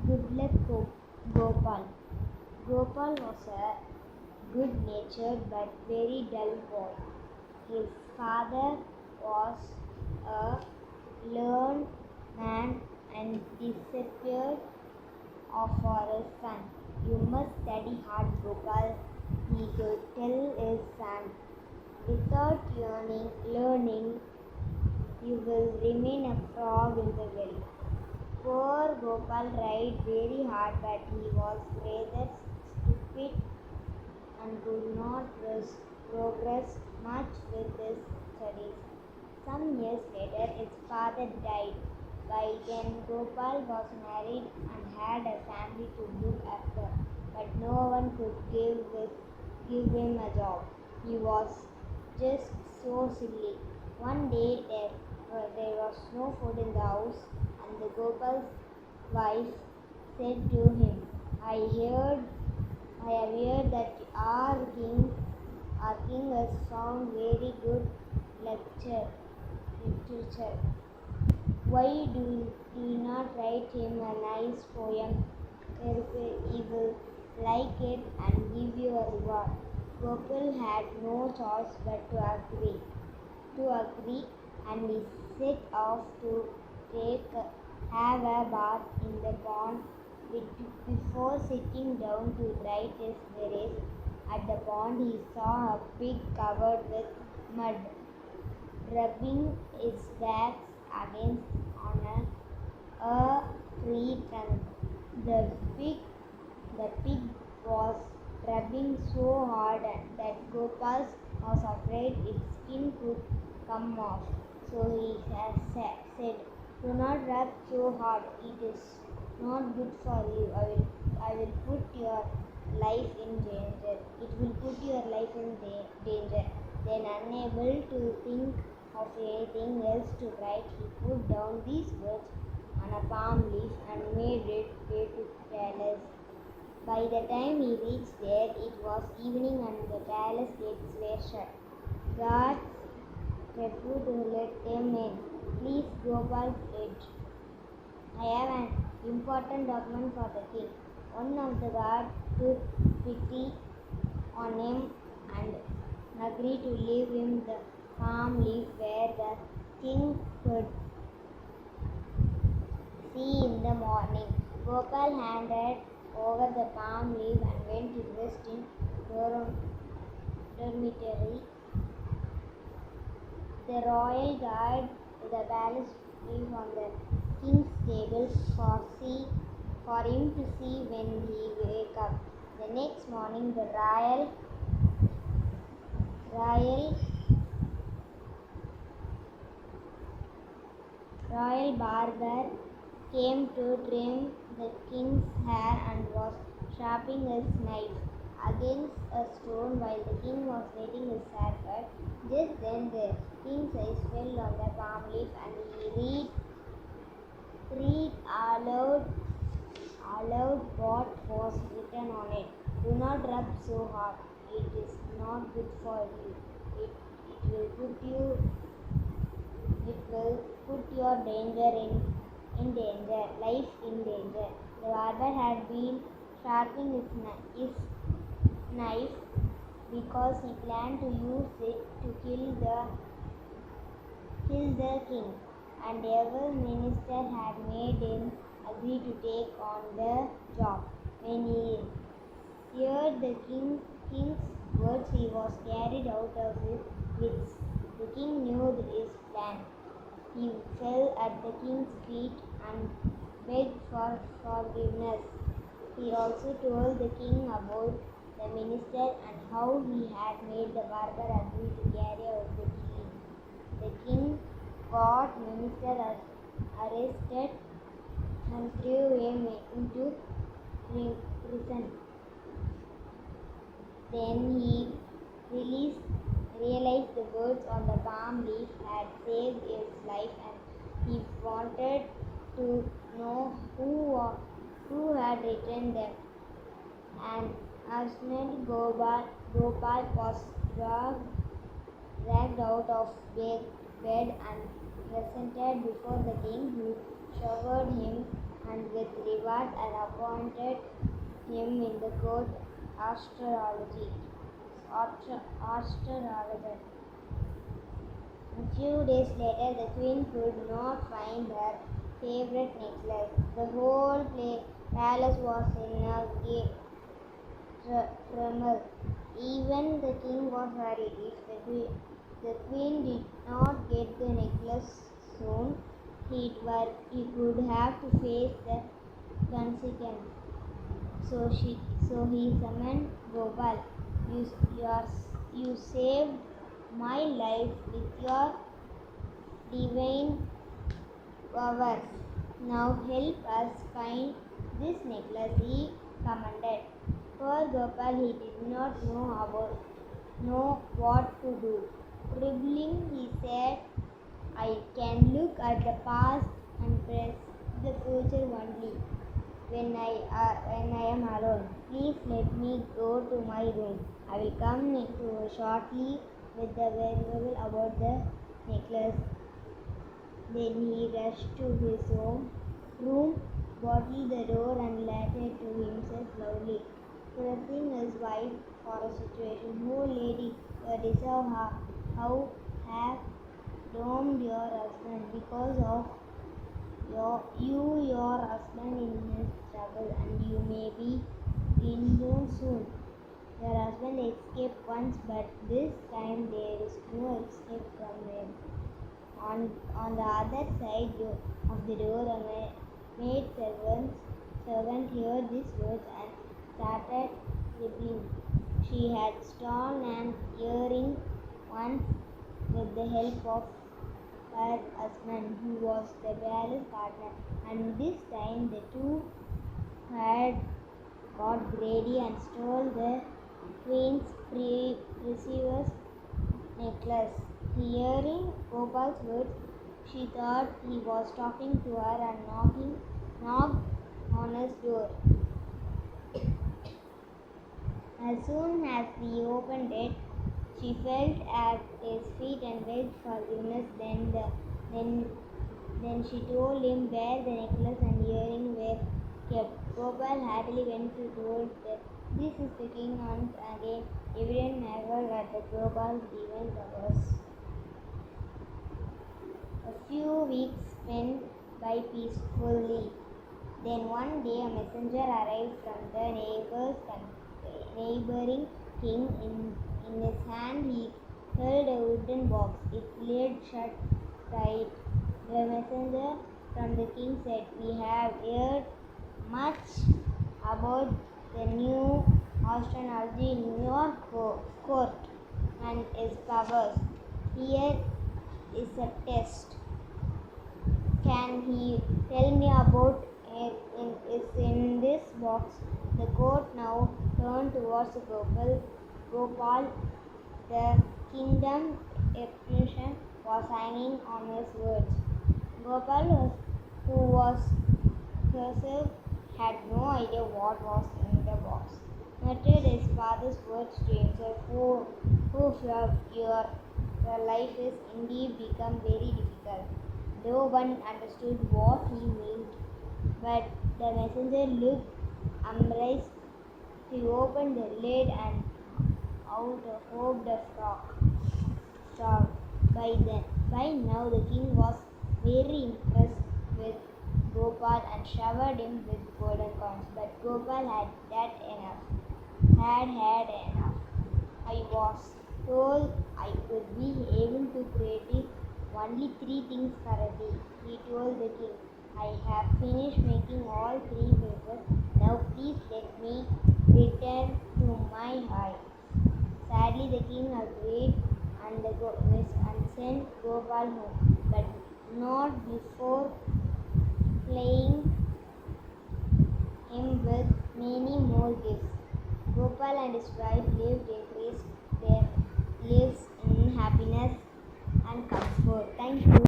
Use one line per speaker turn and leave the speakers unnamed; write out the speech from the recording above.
Good luck, Gopal. Gopal was a good-natured but very dull boy. His father was a learned man and disappeared for his son. You must study hard, Gopal, he could tell his son. Without learning, you will remain a frog in the well. Poor Gopal tried very hard, but he was rather stupid and could not progress much with his studies. Some years later, his father died. By then, Gopal was married and had a family to look after, but no one could give him a job. He was just so silly. One day, there was no food in the house, and the Gopal's wife said to him, I have heard that our king has found very good literature. Why do you not write him a nice poem? He will like it and give you a reward. Gopal had no choice but to agree, and he set off to have a bath in the pond. Before sitting down to write his lyrics at the pond, he saw a pig covered with mud, rubbing its back against a tree trunk. The pig the pig was rubbing so hard that Gopal was afraid its skin could come off. So he has said, "Do not rub so hard. It is not good for you. I will put your life in danger. It will put your life in danger." Then, unable to think of anything else to write, he put down these words on a palm leaf and made it way to palace. By the time he reached there, it was evening and the palace gates were shut. Guards refused to let them in. "Please, Gopal begged. I have an important document for the king." One of the guards took pity on him and agreed to leave him the palm leaf where the king could see in the morning. Gopal handed over the palm leaf and went to rest in dormitory. The royal guard to the palace leaf on the king's table for him to see when he wake up. The next morning, the royal barber came to trim the king's hair and was sharpening his knife against a stone while the king was getting his haircut. Just then the king's eyes fell on the palm leaf and he read aloud what was written on it. "Do not rub so hard. It is not good for you. It will put your life in danger." The barber had been sharpening his knife because he planned to use it to kill the king, and every minister had made him agree to take on the job. When he heard the king's words, he was carried out of his wits. The king knew his plan. He fell at the king's feet and begged for forgiveness. He also told the king about the minister and how he had made the barber agree to carry out the deed. The king got minister arrested and threw him into prison. Then he realized the words on the palm leaf had saved his life, and he wanted to know who had written them. An astonished Gopal was dragged out of bed and presented before the king, who showered him and with reward and appointed him in the court astrologer. A few days later, the queen could not find her favorite necklace. The whole palace was in a tremor. Even the king was worried. If the queen did not get the necklace soon, he would have to face the consequence. So he summoned Gopal. You saved my life with your divine power. Now help us find this necklace, he commanded. Poor Gopal, he did not know what to do. Trembling, he said, I can look at the past and predict the future only when I am alone. Please let me go to my room. I will come shortly with the variable about the necklace. Then he rushed to his own room, bolted the door, and laughed to himself loudly, cursing his wife for a situation. Oh, lady, you deserve how have doomed your husband because of your husband in his trouble, and you may be inborn soon. Your husband escaped once, but this time there is no escape from him. On the other side of the door, a maid servant heard these words and started rebelling. She had stolen an earring once with the help of her husband, who was the palace gardener, and this time the two had got greedy and stole the queen's precious necklace. Hearing Gopal's words, she thought he was talking to her and knocked on his door. As soon as he opened it, she fell at his feet and begged forgiveness. Then she told him where the necklace and earring were kept. Gopal happily went to told that this is the king once again, evident never at the Gopal's divine powers. A few weeks went by peacefully. Then one day a messenger arrived from the neighboring king. In his hand he held a wooden box, its lid shut tight. The messenger from the king said, We have heard much about the new astrology in your court and its powers. Here is a test. Can he tell me about it? Is in this box? The court now turned towards Gopal. The kingdom expression was hanging on his words. Gopal, who was cursed, had no idea what was in the box. Muttered his father's words to himself, your life is indeed become very difficult. No one understood what he meant, but the messenger looked amazed. He opened the lid and out hopped a frog. By now the king was very impressed with Gopal and showered him with golden coins. But Gopal had had enough. I was told I could be able to create only 3 things for a day. He told the king, I have finished making all 3 papers. Now please let me return to my hive. Sadly the king agreed and sent Gopal home, but not before playing him with many more gifts. Gopal and his wife increased their lives in happiness and comfort. Thank you.